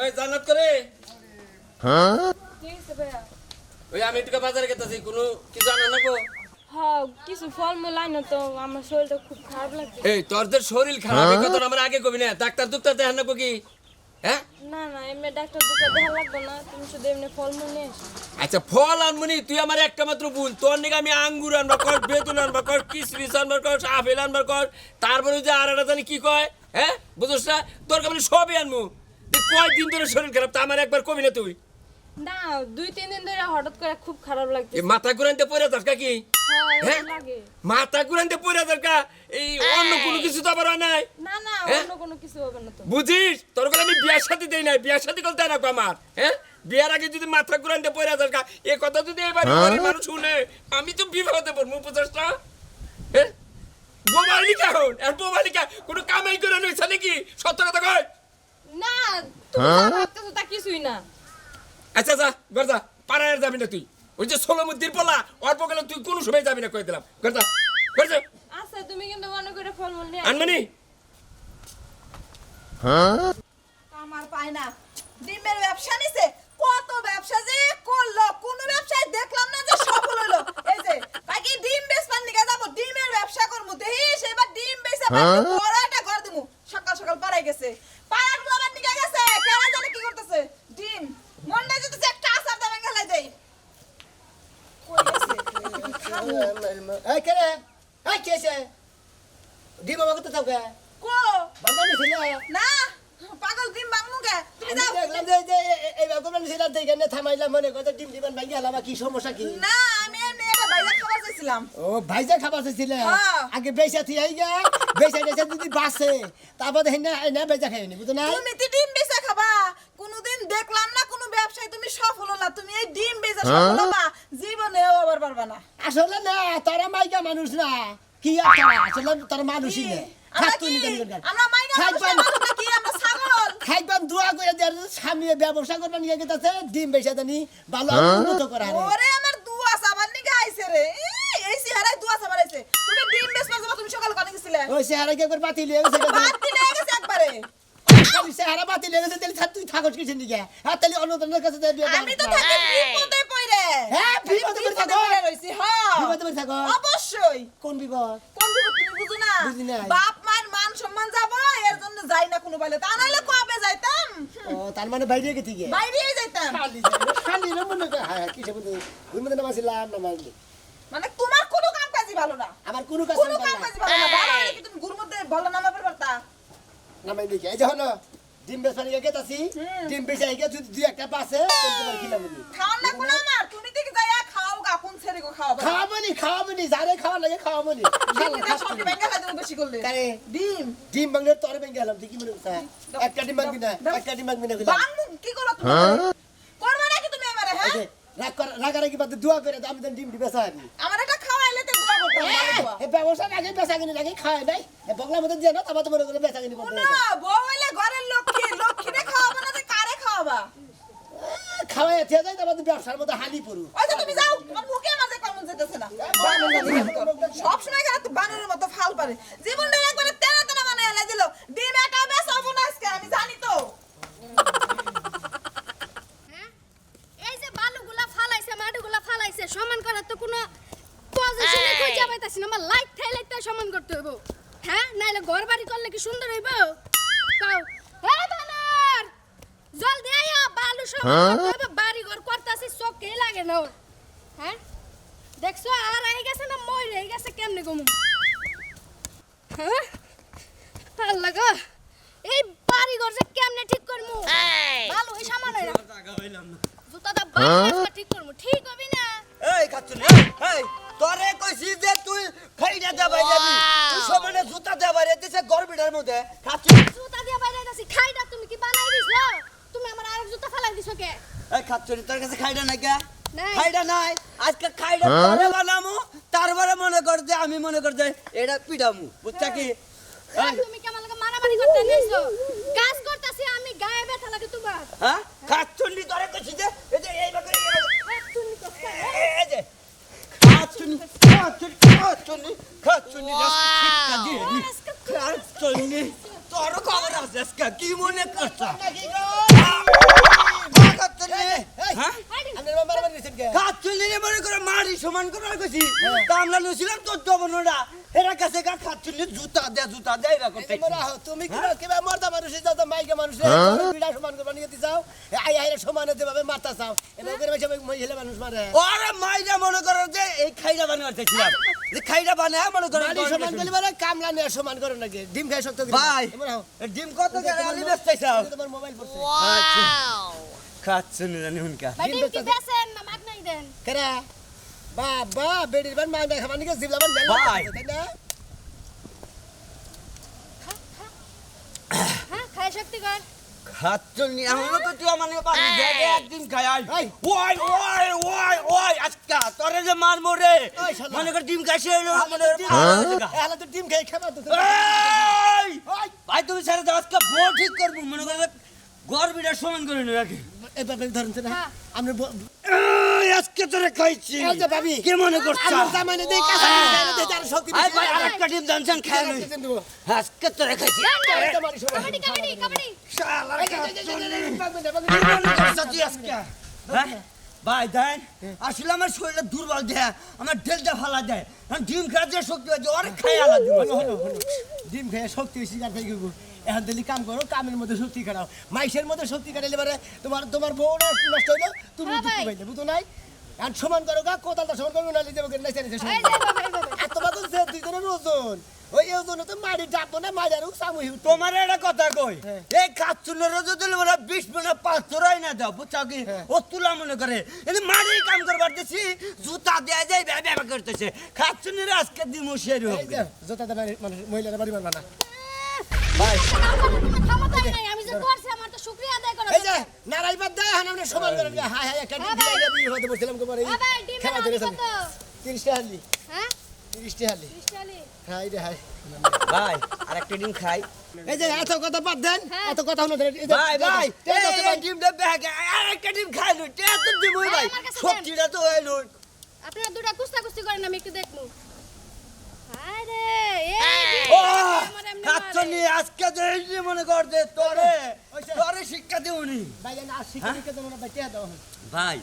ওই জান্নাত করে কি হইছে ভাইয়া? ওই আমি একটু বাজারে গেতেছি কোনো কিছু আনা নাকো হ্যাঁ কিছু ফলমূল আইনো তো আমার শরীরটা খুব খারাপ লাগছে। এই তোর যে শরীর খারাপ এই কথা আমরা আগে কবি না ডাক্তার দুক্তার দেখান নাকো কি হ্যাঁ না না এমনি ডাক্তার দুটো দেখা লাগবে না, তুমি শুধু এমনি ফলমূল নিয়ে এসো। আচ্ছা ফল আনমনি তুই আমার একটা মাত্র বোন তোর নিকে আমি আঙ্গুর আনবা কর বেতুন আনবা কর কিশমিশ আনবা কর আপেল আনবা কর তারপরে যে আর একটা জানি কি কয় হ্যাঁ বুঝছ না তোর কাছে সবই আনমু তুই কয়দিন ধরে শরীর খারাপ তা আমার একবার কবি না তুই না 2-3 দিন ধরে হঠাৎ করে খুব খারাপ লাগছে। এই মাথা ঘুরাইতে পড়ে যাস কি হ্যাঁ লাগে। মাথা ঘুরাইতে পড়ে যাস এই অন্য কোনো কিছু তো আবার হয় নাই না না অন্য কোনো কিছু হবে না তো। বুঝিস তোর বলে আমি বিয়ার সাথে দেই নাই বিয়ার সাথে করতে না আমার হ্যাঁ বিয়ার আগে যদি মাথা ঘুরাইতে পড়ে যাস এই কথা যদি এবার মানুষ শুনে আমি তো বিপদে পড়বো বুঝছটা হ্যাঁ বোমালিকা হন আর বোমালিকা কোনো কামাই করে নইছে নাকি সত্য কথা কই না তুমি যা ভাবতেছো তা কিছুই না। আচ্ছা যা গরজা পাড়ায় যাবি না তুই ওই যে সোলমুদ্দির পোলা অল্প গেলে তুই কোনো সময় যাবি না কই দিলাম গরজা গরজা আচ্ছা তুমি কিন্তু মনে করে ফলমূল নিয়ে আনমানি আমার পায় না ডিমের ব্যবসা নিছে কত ব্যবসা যে করলো কোন ব্যবসায় দেখলাম না যে সফল হলো এই যে বাকি ডিম বেচবার নিকে যাব ডিমের ব্যবসা করব দেহি সেবার ডিম বেচা বড় একটা ঘর দিমু সকাল সকাল পাড়ায় গেছে পাড়ার গোলাবার নিকে গেছে কেন জানে কি করতেছে ডিম মন্ডা যদি একটা আসার দাম গেলাই দেই কই গেছে এই কেরে এই কেছে ডিম আমাকে তো থাকবে কো বাবা নিছিল না পাগল ডিম বাংমু কে তুমি যাও দেখলাম যে এই বাবা নিছিল দেখে না থামাইলাম মনে কথা ডিম দিবান ভাঙ্গি হলাম কি সমস্যা কি না আমি এমনি এটা বাইরে খাবার চাইছিলাম ও ভাইজা খাবার চাইছিলে হ্যাঁ। আগে বেচা থি আই গা বেচা বেচা যদি বাসে তারপর দেখেন না না বেচা খাইনি বুঝো না তুমি তো ডিম বেচা খাবা কোনোদিন দেখলাম না কোনো ব্যবসায় তুমি সফল হলা তুমি এই ডিম বেচা সফল হবা জীবনেও আবার পারবা না আসলে না তারা মাইকা মানুষ না কি আর তারা আসলে তারা মানুষই না আমরা কি আমরা মাইনা মানুষের মানুষ নাকি আমরা ছাগল খাইবান দোয়া করে দেয়ার সামনে ব্যবসা করবা নিয়ে গেতাছে ডিম বেচা জানি ভালো উন্নত করা রে ওরে আমার দুয়া সাবান নিকে আইছে রে এই চেহারায় দুয়া সাবান আইছে তুমি ডিম বেচবা যাবা তুমি সকাল কোনে গেছিলে ওই চেহারা কে করে বাতি লিয়ে গেছে বাদ দিলে গেছে একবারে আমি চেহারা বাতি লিয়ে গেছে তাহলে তুই থাকস কিছু নিকে আর তাহলে অন্যজনের কাছে আমি তো থাকি বিপদে পড়ে হ্যাঁ বিপদে পড়ে থাকো রইছি হ্যাঁ বিপদে পড়ে থাকো অবশ্যই কোন বিপদ কোন বিপদ তুমি বুঝো না বুঝি নাই। বাপ মার মান সম্মান যাব এর জন্য যাই না কোনো বাইলে তা নাইলে কবে যাইতাম ও তার মানে বাইরে গেছি গে বাইরেই যাইতাম খালি না মনে করে হ্যাঁ কি সব ওই মধ্যে নামাছিলাম নামাজ মানে তোমার কোনো কাম কাজই ভালো না আমার কোনো কাজ কোনো কাম কাজই ভালো না ভালো হলে কি তুমি গুর মধ্যে ভালো নামাবে পারতা নামাই দেখি এই যে হলো ডিম বেচা নিয়ে গেতাছি ডিম বেচা গিয়ে যদি দুই একটা পাশে তোমার খিলাম খাওয়ান না কোনো আমার তুমি দেখি যাইয়া খাও গা কোন ছেড়ে গো খাও খাওয়াবনি যারে খাওয়া লাগে খাওয়াবনি সবটি ব্যাংকে খাই দেবো বেশি করলে কারে ডিম ডিম বাংলার তোর ব্যাংকে গেলাম তুই কি মনে করছিস একটা ডিম বাংবি না একটা ডিম বাংবি না বাংমু কি করো তুমি করবা নাকি তুমি আমারে হ্যাঁ রাগারাগি বাদ দোয়া করে আমি তো ডিম বেচা আনি আমার এটা খাওয়াইলে তো দোয়া করতাম ভালো দোয়া এই ব্যবসা আগে বেচা কিনে লাগে খায় নাই এই বগলা মতো দিয়ে না তারপর তো মনে করে বেচা কিনে করতে না বউ হইলে ঘরের লক্ষ্মী লক্ষ্মীরে খাওয়াবা না যে কারে খাওয়াবা খাওয়াই থেকে যায় তারপর তো ব্যবসার মতো হানি পড়ু ওই যে তুমি যাও তোমার মুখে মাঝে কমন যেতেছে না সব সময় গেলে তো বানরের মতো ফাল পারে জীবনটা একবারে তেনা তেনা বানায় এনে দিল ডিম একা বেচাবো না আজকে আমি জানি তো এই যে বালুগুলা ফালাইছে মাটিগুলা ফালাইছে সমান করার তো কোনো পজিশনে কই যাবাইতাছি না আমার লাইট থাইলাইতে সমান করতে হইব হ্যাঁ নাইলে ঘর বাড়ি করলে কি সুন্দর হইব কও এই বানর জলদি আয়া বালু সমান করতে হইব বাড়ি ঘর করতাছি চোখে লাগে না ওর। হ্যাঁ দেখছো আর আই গেছে না মই রই গেছে কেমনে গমু হ্যাঁ আল্লাহ গো এই বাড়ি ঘর যে কেমনে ঠিক করমু বালু এই সামান হইরা জুতাটা বাড়ি ঠিক করমু ঠিক হবি না এই খাচ্ছুনি এই তোরে কইছি যে তুই খাইনা দেবাই যাবি তুই সমানে জুতা দেবাই দিছে গরবিটার মধ্যে খাচ্ছু জুতা দিয়ে বাইরে আইতাছি খাইডা তুমি কি বানাই দিছো তুমি আমার আরেক জুতা ফালাই দিছো কে এই খাচ্ছুনি তোর কাছে খাইডা নাই কে নাই। খাইডা নাই আজকে খাইডা তোরে বানামু তারপরে মনে কর যে আমি মনে কর যে এটা পিডামু বুঝছা কি এই তুমি কি আমার লগে মারামারি করতে নিছো কাজ করতেছি আমি গায়ে ব্যথা লাগে তোমার হ্যাঁ খাচ্ছুনি তোরে কইছি যে এই যে এই বাকরে তুমি তো এই যে খাচ্ছুনি খাচ্ছুনি শিক্ষা দিয়ে খাচ্ছুনি তোর খবর আছে আজকে কি মনে করছ সমান করার কইছি তা আমরা লইছিলাম তোর জবনরা এরা কাছে গা খাচ্ছিলি জুতা দে এরা করতে তুমি কিবা মর্দা মানুষ যাও তো মাইকে মানুষ বিড়া সমান করবা নিয়ে যাও আই আইরে সমানে যেভাবে মারতা চাও এবার করে বেশি মহিলা মানুষ মারে ওরে মাইরা মনে করো যে এই খাইরা বানাবার চাইছিলাম যে খাইরা বানায় মনে করো মালি সমান করলে মানে কামলা নিয়ে সমান করো নাকি ডিম খাই শক্ত করে ভাই ডিম কত করে আলি বেচতেছাও তোমার মোবাইল পড়ছে খাচ্ছেন জানি হুনকা ভাই ডিম কি বেচেন না মাগনাই দেন কেরা বাবা বেডির বান মাইনা খাবার নিকে জিবলাবান বেল ভাই। তাই না হ্যাঁ খায় শক্তি কর খাচ্ছেন এমন তো তুই মানে পানি জায়গা একদিন খাই আই এই। ওই আজকা তোরে যে মারমু রে ওই শালা। মনে কর ডিম খাইছে মনে এলা তো ডিম খাই খাবা তো এই! ভাই তুমি ছেড়ে দাও আজকে বল ঠিক করবো মনে করো গর্বিটা সমান করে নে রাখি এভাবে ধরেন না আমরা আজকে তোরে খাইছি এই যে ভাবি কি মনে করছ আমার জামাইনে দেই কাঁচা দেই তার শক্তি আই ভাই আরেকটা ডিম দানছেন খাই লই আজকে তোরে খাইছি কাবাডি কাবাডি কাবাডি শালা তুই আজকে হ্যাঁ ভাই দেন আসলে আমার শরীরে দুর্বল দেয় আমার ঢেলটা ফালা দেয় ডিম খাওয়ার যে শক্তি আছে ওর খাই আলা দিব ডিম খেয়ে শক্তি শিকার থেকে গো এখন দিলি কাম করো কামের মধ্যে শক্তি কাটাও মাইসের মধ্যে শক্তি কাটাইলে পারে তোমার বউ নষ্ট হইলো তুমি হ্যাঁ দুঃখ ভাই। পাইলে বুঝো নাই আর সমান করো গা কোদালটা সমান করো না লিজে বকে নাইছে নাইছে এই যে বাবা এই বাবা আর তোমার তো যে দুইজনের ওজন ওই ওজনে তো মারি ডাবো না মাজারও সামুই তোমার একটা কথা কই হ্যাঁ। এই কাচ্চুনের যদি মানে 20 মিনিট 5 রাই না দাও বুঝছো কি হ্যাঁ। ও তুলা মনে করে এই মারি কাম করবার দিছি জুতা দেয়া যায় ব্যবহার করতেছে কাচ্চুনের আজকে দিমু শেরি এই হবে যে জোতা দে মানে মহিলারা বাড়ি মারবা না ভাই ক্ষমতাই নাই আমি যে করছি আমার তো শুকরিয়া আদায় করা এই যে নারাইবার দেয় এখন আমরা সমান করে হাই হাই একটা ডিম দিয়ে বিয়ে হতে বলছিলাম কোমার এই বাবা ডিম খেলা বানাও ধরে কত 30 টাকা হালি হ্যাঁ 30 টাকা হালি 20 টালি হাই রে হাই ভাই আরেকটা ডিম খাই এই যে এত কথা বাদ দেন হ্যাঁ। এত কথা হলো ভাই এই ডিমটা ব্যাগে আরেকটা ডিম খাই লই তে তো দিমই ভাই আমার কাছে দেন। সবজিটা তো হইলো আপনারা দুটা কুস্তা করেন আমি একটু দেখমু আরে ও আমার এমনি কাচ্চুনি আজকে যে মনে কর দে তোরে শিক্ষা দেউনি ভাই না শিক্ষিকা তোমরা বাচ্চা দাও ভাই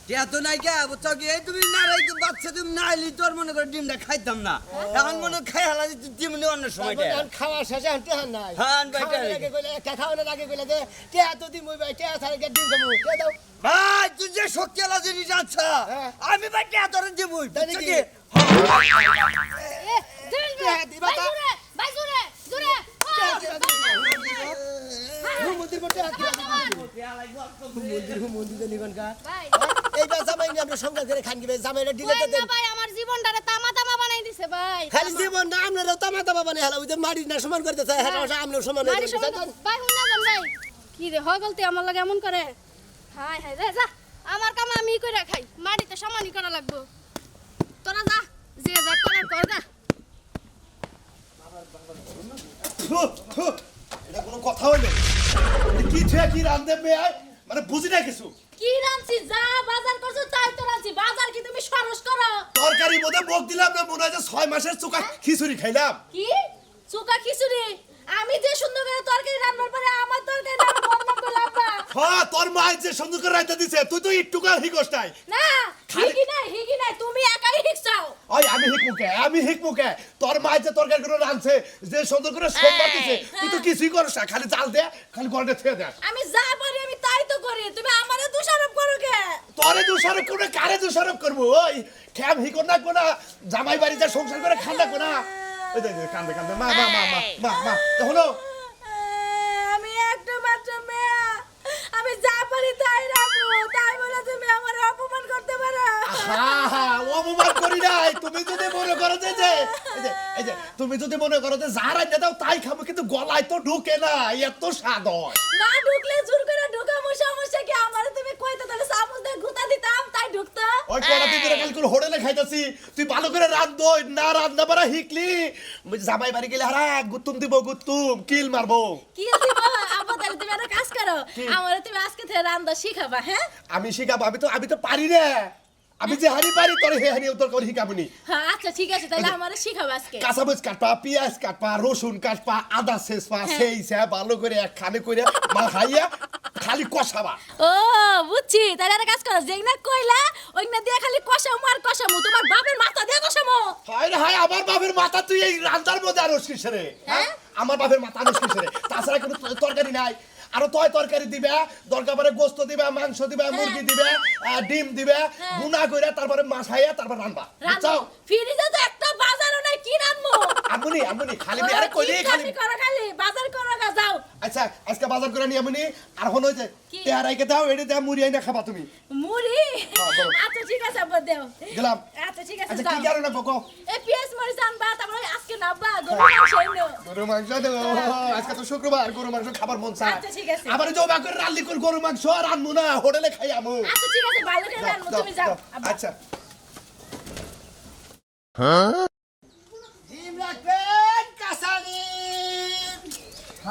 টিয়া তো নাই কে বুঝছো কি এই তুমি না রাই বাচ্চা তুমি না আইলি তোর মনে করে ডিমটা খাইতাম না এখন মনে খাই হালা ডিম নি অন্য সময় তারপর এখন খাওয়া শেষে এখন টেহান নাই হ্যাঁ, ভাই, খাওয়ানোর আগে কইলে একটা খাওয়ানোর আগে কইলে যে টেহা তো দিমই ভাই টেহা ছাড়া কে ডিম খাবো কে দাও ভাই তুই যে শক্তি আলা জিনিস আচ্ছা হ্যাঁ। আমি ভাই টিয়া তোরে দিবই তাই বুঝছো নাকি? কি এ জুরে দিবা তা? ভাই জুরে জুরে মন্দির করতে মন্দির নিবেন কা ভাই এইবার জামাই নিয়ে আমরা সংগ্রাম করে খান গিয়ে জামাইরা ডিলে কই দেন না ভাই আমার জীবনটারে তামা তামা বানাই দিছে ভাই খালি জীবন না আমরা তামা তামা বানাই হালা ওই যে মারি না সমান করতে চাই হ্যাঁ আমরা সমান মারি সমান ভাই হুনা যান ভাই কি রে হয় বলতে আমার লাগে এমন করে হাই হাই যা আমার কাম আমি কইরা খাই মাটিতে সমানই করা লাগবো তোরা যা যে যা করার কর যা এটা কোনো কথা হইলো কি ছে কি রান্ধে বেয়াই মানে বুঝি না কিছু কি রাঁধছি যা বাজার করছো তাই তো রাঁধছি বাজার কি তুমি সরস করো তরকারি মধ্যে মুখ দিলাম না মনে হয় যে 6 মাসের চুকা খিচুড়ি খাইলাম কি চুকা খিচুড়ি আমি যে সুন্দর করে তরকারি রান্নার পরে আমার তরকারি রান্না বন্ধ করলাম না হ্যাঁ তোর মা যে সুন্দর করে রাইতে দিছে তুই তো একটু কাল হিগস নাই না হিগি নাই তুমি একাই হিকছাও ওই আমি হিকমুকে তোর মা যে তরকারি করে রাঁধছে যে সুন্দর করে সোমবার দিছে তুই তো কিছুই করছ না খালি জাল দে খালি গড়ে থুয়ে দে আমি যা পারি আমি তাই তো করি তুমি আমারে দোষারোপ করো কে তোরে দোষারোপ করে কারে দোষারোপ করবো ওই ঠ্যাম হিকর না কোনা জামাই বাড়ি যা সংসার করে খান্দা কোনা ওই দেখ কান্দে কান্দে মা হলো আমি একটা মাত্র মেয়ে আমি যা পারি তাই রাখবো তাই বলে তুমি আমার অপমান করতে পারো অপমান করি নাই তুমি যদি মনে করো যে এই যে তুমি যদি মনে করো যে যা রাইতে দাও তাই খাবো কিন্তু গলায় তো ঢুকে না এত স্বাদ হয় না ঢুকলে জোর করে ঢুকামো সমস্যা কি আমারে তুমি কইতে তাহলে চামচ দিয়ে গুতা দিতাম তাই ঢুকতো ওই কড়াতে দিলে কাল করে হোটেলে খাইতাছি তুই ভালো করে রান্ধো না রান্না পারা হিকলি জামাই বাড়ি গেলে হারা গুতুম দিব গুতুম কিল মারবো কি দিব আব্বা তাহলে তুমি একটা কাজ করো আমারে তুমি আজকে থেকে রান্না শিখাবা হ্যাঁ আমি শিখাবো আমি তো পারি না আমি যে হানি পারি তোর হে হানি তোর করে শিখাবনি হ্যাঁ আচ্ছা ঠিক আছে তাহলে আমারে শিখাবা আজকে কাঁচামরিচ কাটপা পেঁয়াজ কাটপা রসুন কাটপা আদা শেষপা সেই সে ভালো করে এক খানে করে মাখাইয়া খালি খালি কষাবা ও বুঝছি তাহলে একটা কাজ করো যেই না কইলা ওই না দিয়ে খালি কষামু আর কষামু তোমার বাপের মাথা দিয়ে কষামু হায় রে হায় আমার বাপের মাথা তুই এই রান্দার মধ্যে আর কিসে রে হ্যাঁ? আমার বাপের মাথা আনিস কিসে রে তাছাড়া কোনো তরকারি নাই আরো তয় তরকারি দিবে দরকার পরে গোস্ত দিবে মাংস দিবে মুরগি দিবে ডিম দিবে গুনা করে তারপরে মাছ হাইয়া তারপর রান্না রান্না ফ্রিজে তো একটা বাজারও নাই কি রান্নু আমুনি খালি বিয়ারে কইলি খালি করো খালি বাজার করো গা যাও আচ্ছা আজকে বাজার করে নিয়ে আমুনি আর হন হইছে কি? তেহারাইকে দাও এডি দাও মুড়ি আইনা খাবা তুমি মুড়ি বলো। আচ্ছা ঠিক আছে আব্বা দেও গেলাম আচ্ছা ঠিক আছে আচ্ছা যাও কি কারণে বকো এই পিয়াজ মরিচ আনবা তারপরে আজকে নাববা গরু মাংস এনো গরু মাংস দেবো আজকে তো শুক্রবার গরু মাংস খাবার মন চায় আচ্ছা, ঠিক আছে। আবার জমা করে রান্না করে গরু মাংস আর আনবো না হোটেলে খাই আমু আচ্ছা ঠিক আছে ভালো করে রান্না তুমি যাও আব্বা আচ্ছা ডিম রাখবেন কাঁচানি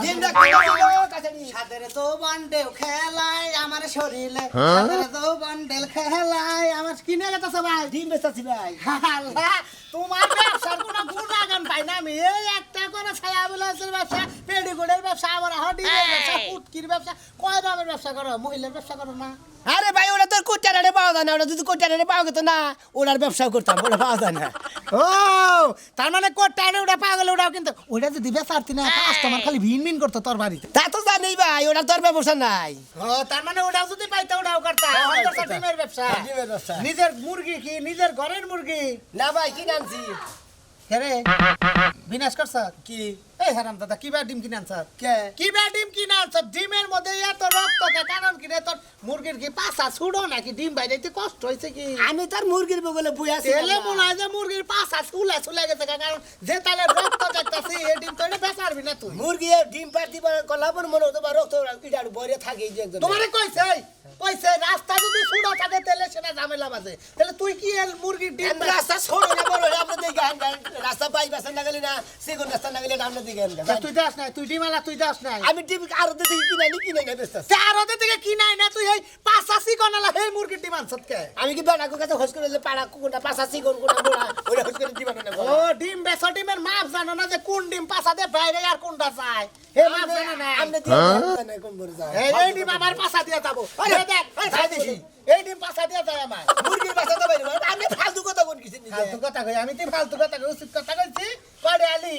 ডিম রাখবেন কাঁচানি সাদের তো বান্ডেল খেলায় আমার শরীরে সাদের তো বান্ডেল খেলায় আমার কিনে গেছে ভাই ডিম বেচাছি ভাই আল্লাহ, তোমার ব্যবসার কোনো গুণাগান পাই না আমি এই একটা করে ছায়া বিলাসের ব্যবসা পেডিগুড়ের ব্যবসা আবার ডিমের ব্যবসা পুটকির ব্যবসা কয় দামের ব্যবসা করো মহিলার ব্যবসা করো না আরে ভাই ওরা তোর কোটারে পাওয়া যায় না ওরা যদি কোটারে পাওয়া যেত না ওনার ব্যবসা করতাম ওরা পাওয়া যায় না ও তার মানে কোটারে ওটা পাগল ওটাও কিন্তু ওটা যদি বেচারতি না কাস্টমার খালি ভিন ভিন করতো তোর বাড়িতে তা তো জানি ভাই ওরা তোর ব্যবসা নাই ও তার মানে ওটাও যদি পাইতো ওটাও করতা আমার তো ডিমের ব্যবসা ডিমের ব্যবসা নিজের মুরগি কি নিজের ঘরের মুরগি না ভাই কি নামছি রে বিনাশ করছ কি এই হারাম দাদা কিবা ডিম কিনে আনছ কে কিবা ডিম কিনে আনছ ডিমের মধ্যে এত রক্ত কে কারণ কি রে তোর মুরগির কি পাছা ছুড়ো নাকি ডিম বাইরে কষ্ট হয়েছে কি আমি তার মুরগির বগলে বুই আছি তেলে মনে হয় যে মুরগির পাছা ছুলে গেছে কে, কারণ যে তালে রক্ত দেখতাছি এই ডিম তো এটা বেচারবি না তুই মুরগি ডিম পাতি কলাপর মনে হতো বা রক্ত ইটার বরে থাকে এই যে একজন তোমারে কইছে রাস্তা যদি ছুড়ো থাকে তেলে সেটা ঝামেলা বাজে তাহলে তুই কি এর মুরগির ডিম রাস্তা ছোট না বড় আপনি দেখে রাস্তা পাই বাসা না গেলে না সেগুন রাস্তা না গেলে আমরা দেখে তুই দাস নাই তুই ডিমালা তুই দাস নাই আমি ডিম আরো দেখি কিনাই না ব্যস্ত আছি। চারোতে থেকে কিনাই না তুই এই পাঁচাশি গনালা এই মুরগির ডিম আনছত কে আমি কি বেড়া কাছে খোঁজ করে যে পাড়া কোনটা পাশাসি কোন কোনটা মোড়া ওরা খোঁজ করে দিবানো না ও ডিম বেসো ডিমের মাপ জানো না যে কোন ডিম পাশা দিয়ে বাইরে আর কোনটা চাই হে মাপ জানো না আমরা দিয়ে না কোন বড় যায় এই ডিম আমার পাশা দিয়ে যাবো এই দেখ এই খাই দেখি এই ডিম পাশা দিয়ে যায় আমার মুরগির বাসা তো বাইরে আমি ফালতু কথা কোন কিছু নি ফালতু কথা কই আমি তুই ফালতু কথা কই উচিত কথা কইছি কড়ে আলি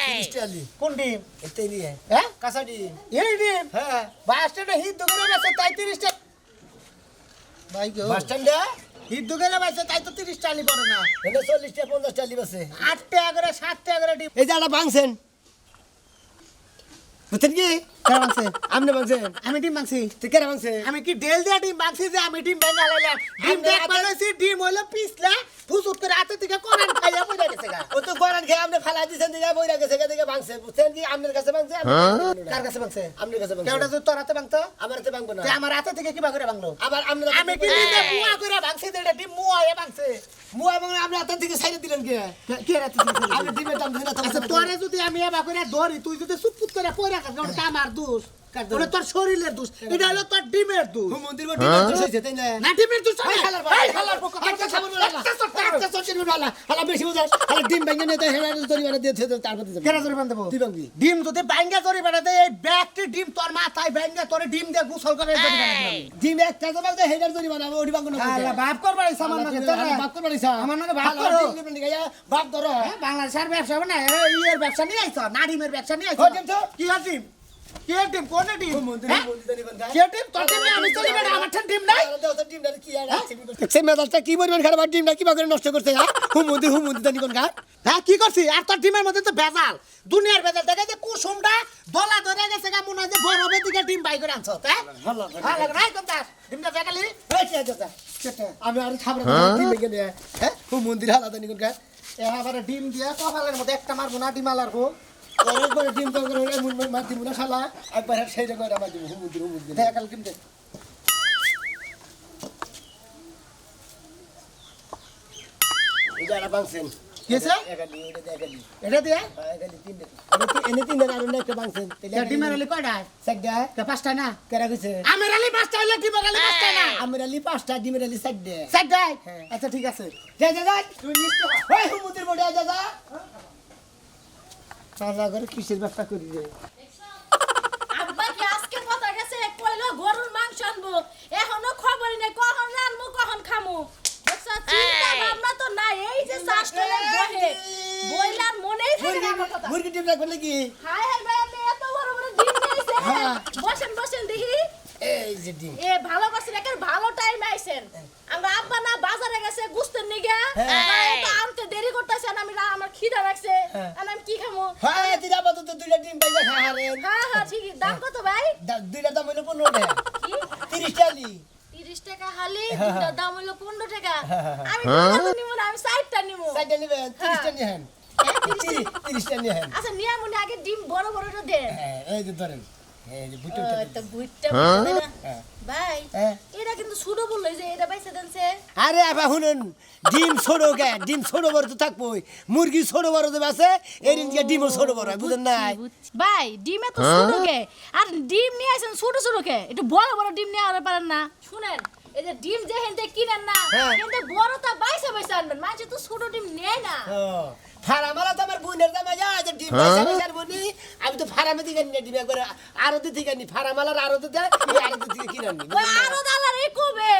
ক্রিস্টালি কোন ডিম এতেই নিয়ে হ্যাঁ কাঁচা ডিম এই ডিম হ্যাঁ বাস স্ট্যান্ডে হিট দোকানে বেচে তাই 30 টাকা ভাই গো বাস স্ট্যান্ডে হিট দোকানে বেচে তাই তো 30 টাকা পড়ে না এনে 40 টা 50 টা লিবাসে 8 টাকা করে 7 টাকা করে ডিম এই যে একটা ভাঙছেন বুঝছেন কি কেন মাংসে আমনে ভাঙছেন আমি ডিম মাংসি তুই কেন ভাঙছে আমি কি ডেল দিয়া ডিম মাংসি যে আমি ডিম ভেঙে লাইলাম ডিম আপনি দেখ হাতে- বানাইছি ডিম হইলো পিছলা ফুসুত করে হাতে থেকে কোরান খাইয়া পড়ে গেছে গা ও তো গরান খেয়ে আপনি ফালা দিছেন দিগা বইরা গেছে দিগা ভাঙছে বুঝছেন কি আপনার কাছে ভাঙছে কার কাছে মাংসে আপনার কাছে ভাঙছে কেউটা যদি তোর হাতে ভাঙতো আমার হাতে ভাঙবো না তে আমার হাতে থেকে কিবা করে ভাঙলো আবার আপনার আমি কি নিজে মুয়া করে ভাঙছি যে এটা ডিম মুয়া এ ভাঙছে মুয়া ভাঙলে আপনি হাতের থেকে সাইডে দিলেন কে কি রাতে আপনি ডিমের দাম দিন না আচ্ছা তোরে যদি আমি এবা করে ধরি তুই যদি চুপপুত করে পড়ে থাকস ওটা আমার দোষ ওটা তোর শরীরের দোষ এটা হলো তোর ডিমের দোষ মন্দির বা ডিমের দোষ হইছে তাই না না ডিমের দোষ এই হালার বাবা, এই হালার পক্ষ একটা খাবার বলা একটা সচিন বলা হালা বেশি বুঝাস হালা ডিম ভেঙে নিতে হেলা তরি বানা দিয়ে তারপর দিতে কেন জরি বান্ধব তুই ভাঙবি ডিম যদি ব্যাঙ্গা জরি বানাতে এই ব্যাগটি ডিম তোর মাথায় ব্যাঙ্গা তোরে ডিম দিয়ে গোসল করে জরি বানাতে ডিম একটা তো বলতে হেডার তরি বানাবো ওডি ভাঙবো না আল্লাহ বাপ করবার ইচ্ছা আমার নাকি বাপ করবার ইচ্ছা আমার নাকি বাপ করো বাপ ধরো বাংলাদেশের ব্যবসা না ইয়ের ব্যবসা নিয়ে আইছ না ডিমের ব্যবসা নিয়ে আইছ ও ডিম তো? কি আর ডিম কি আর ডিম কোন ডিম মন্দির হ্যাঁ? মন্দির নিবেন কি আর ডিম তোর ডিম আমি চলি বেটা আমার ঠান ডিম নাই সে মেজাজটা কি পরিমাণ খারাপ আর ডিমটা কিভাবে করে নষ্ট করছে হুম মন্দির নিবেন গা হ্যাঁ কি করছি আর তোর ডিমের মধ্যে তো ভেজাল দুনিয়ার ভেজাল দেখা যায় কুসুমটা দলা ধরে গেছে গা মনে হয় যে বরফের দিকে ডিম বাই করে আনছ হ্যাঁ ভালো রাই কোন দাস ডিমটা দেখালি আমি আর খাবার ডিম ভেঙে নিয়ে হ্যাঁ হুম মন্দির হালাদা নিবেন গা এবারে ডিম দিয়া কপালের মধ্যে একটা মারবো না ডিম আলারবো একবার ডিম তো করে মার দিব না খালা একবার সেইটা করে আমার দিব হুম মন্দির দেখাল কিন্তু এটা বাংছেন কিছে একালি ওটা দেখালি এটা দিয়া একালি তিনটে এনে তিনটে আর অন্য একটা বাংছেন ডিমের আলি কয়টা সাইডা কে পাঁচটা না কেরা কইছে আমের আলি পাঁচটা হইলে ডিমের আলি পাঁচটা না আমের আলি 5টা ডিমের আলি 4টা চারটাই আচ্ছা ঠিক আছে যা তুই নিশ্চয় ওই হুম মন্দির বড় যা সারা করে কিসের ব্যবসা করি রে আব্বা কি আজকে কথা গেছে কইলো গরু রাখবেন নাকি হাই হাই ভাই আপনি এত বড় বড় ডিম নিয়েছেন হ্যাঁ। বসেন বসেন দেখি এই যে ডিম এ ভালো করছেন একটা ভালো টাইম আইছেন আমরা আব্বা না বাজারে গেছে গুস্তের নিগা তো আনতে দেরি করতেছেন আমি আমার খিদা লাগছে আর আমি কি খামু হ্যাঁ দিদা আপাতত দুইটা ডিম পাইলে খাহারেন হ্যাঁ হ্যাঁ ঠিক দাম কত ভাই দুইটা দাম হইলো 15 টাকা কি 30 টাকা 30 টাকা হালি দুটো দাম হলো 15 টাকা আমি দুটো নিব না আমি 60টা নিব সাইডে নিবেন 30 টাকা নিয়েন 30 টাকা নিয়েন আচ্ছা নিয়া মনে আগে ডিম বড় বড়টা দেন হ্যাঁ এই যে ধরেন এই যে বুটটা তো বুইটটা ভাই এটা কিন্তু ছোট বললো যে এটা পয়সা দেনছে আরে আবা শুনুন ডিম ছোট কে ডিম ছোট বড় তো থাকবোই মুরগি ছোট বড় দেবে আছে এই দিন ডিমও ছোট বড় হয় বুঝেন নাই ভাই ডিম এত ছোট কে আর ডিম নিয়ে আসেন ছোট ছোট কে একটু বড় বড় ডিম নিয়ে আনতে পারেন না শুনেন এই যে ডিম যে হেনতে কিনেন না কিন্তু বড়টা বাইসা বাইসা আনবেন মানুষ তো ছোট ডিম নেয় না ফারামালা তো আমার বোনের দামে যা যে ডিম পয়সা পয়সার বনি আমি তো ফারামে দিকে নিয়ে ডিম একবার আরো থেকে নি ফারামালার আরো দিতে আরো থেকে কিনে নি ওই আরো দালার এই কবে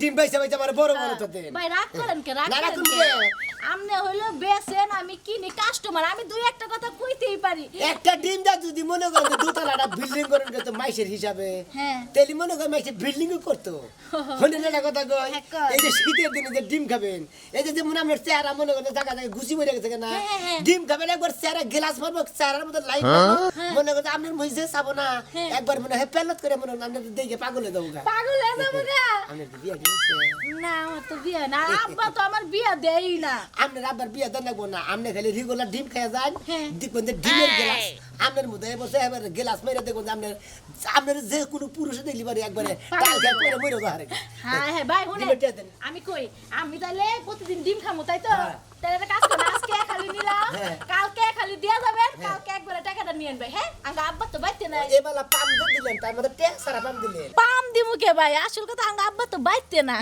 ডিম পয়সা পয়সা আমার বড় বড় তো দেন ভাই রাগ করেন কে রাগ না, রাগ করেন করবো কে কে? আমনে হইলো বেচেন আমি কিনি কাস্টমার আমি দুই একটা কথা কইতেই পারি একটা ডিম দা যদি মনে করেন দুতলাটা বিল্ডিং করেন তো মাইসের হিসাবে হ্যাঁ। তেলি মনে করেন মাইসে বিল্ডিং করতো শুনে না কথা কই হ্যাঁ, কয়। এই যে শীতের দিনে যে ডিম খাবেন এই যে যেমন আপনার চেহারা মনে করেন জায়গা জায়গায় ঘুষি পড়ে গেছে না হ্যাঁ, হ্যাঁ। ডিম খাবেন একবার চেহারা গ্লাস মারবো চেহারার মধ্যে লাইট মারবো মনে করেন আপনার মহিষে চাবো না একবার মনে হয় পেলত করে মনে হয় আপনার দেখে পাগলে দেবো গা পাগল হয়ে যাবো গা আপনার তো বিয়া দিয়েছে না আমার তো বিয়া না আব্বা তো আমার বিয়া দেই না আপনার আবার বিয়া দেন লাগবো না আপনি খালি রেগুলার ডিম খেয়ে যান হ্যাঁ। দেখবেন যে ডিমের গ্লাস আপনার মধ্যে বসে এবার গ্লাস মেরে দেখবেন যে আপনার যে কোনো পুরুষে দেখলি পারে একবারে টাল খেয়ে পড়ে মরে যাহারে হ্যাঁ হ্যাঁ ভাই শুনে ডিমের টিয়া দেন। আমি কই আমি তাহলে প্রতিদিন ডিম খামু তাই তো তাহলে একটা কাজ করুন আজকে খালি নিলাম হ্যাঁ। কালকে খালি দিয়া যাবেন কালকে একবারে টাকাটা নিয়ে আনবে হ্যাঁ আঙ্গা আব্বা তো বাইতে নাই এবেলা পাম দিয়ে দিলেন তার মধ্যে ট্যাক্স সারা পাম দিলেন পাম দিমু কে ভাই আসল কথা আঙ্গা আব্বা তো বাইতে না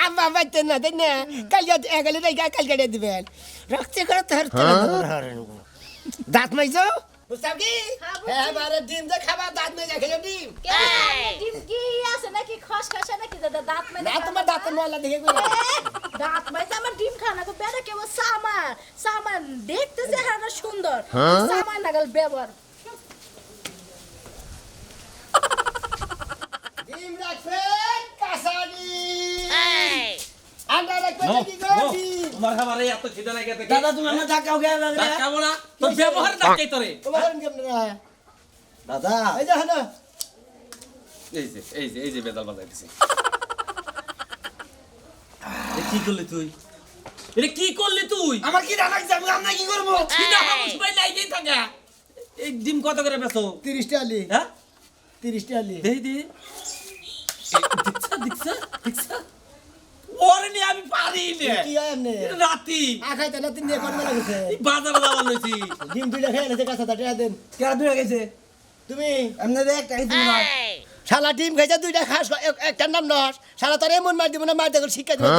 আম্মা বাইতে না দেন না কালকে এগালে নাই কালকে দিবেন রক্ত করে তোর দাঁত মাইছো বুঝতাম কি হ্যাঁ বারে ডিম যে খাবা দাঁত মাইজা খেলো ডিম কে ডিম কি আছে নাকি খসখসা নাকি দাঁত মানে না তোমার দাঁতের ময়লা দেখে কই দাঁত মাইছে আমার ডিম খানা তো বেটা কেবল সামান সামান দেখতে চেহারা সুন্দর সামান নাগাল ব্যবহার ডিম রাখবেন কাঁচা ডিম আন্ডা রাখবেন কি গো ডিম তোমার খাবারে এত খিদা লাগে থেকে দাদা তুমি আমার ধাক্কাও খেয়ে খাবো না তোর ব্যবহার ডাকাই তোরে তোমার কেমন না দাদা এই যে হলো এই যে বেদাল বাজাইতেছে কি করলি তুই এটা কি করলি তুই আমার কি রাগ লাগছে আমি রান্না কি করবো খিদা হামু সবাই লাগেই থাকে এই ডিম কত করে বেচো 30 টাকা লি হ্যাঁ 30 টাকা লি দেই দে দেখছা ওরে নি আমি পারি নে কি হয় এমনি রাতি আখাই তাহলে তিন দিয়ে কোন মেলা গেছে বাজারে যাওয়ার লইছি ডিম দুইটা খেয়ে নিতে কাঁচা টাকা দেন কেন দূরে গেছে তুমি এমনি একটা খাইছি না শালা ডিম খাইছে দুইটা খাস একটা নাম নস শালা তোর এমন মার দিব না মার দেখো শিক্ষা দিব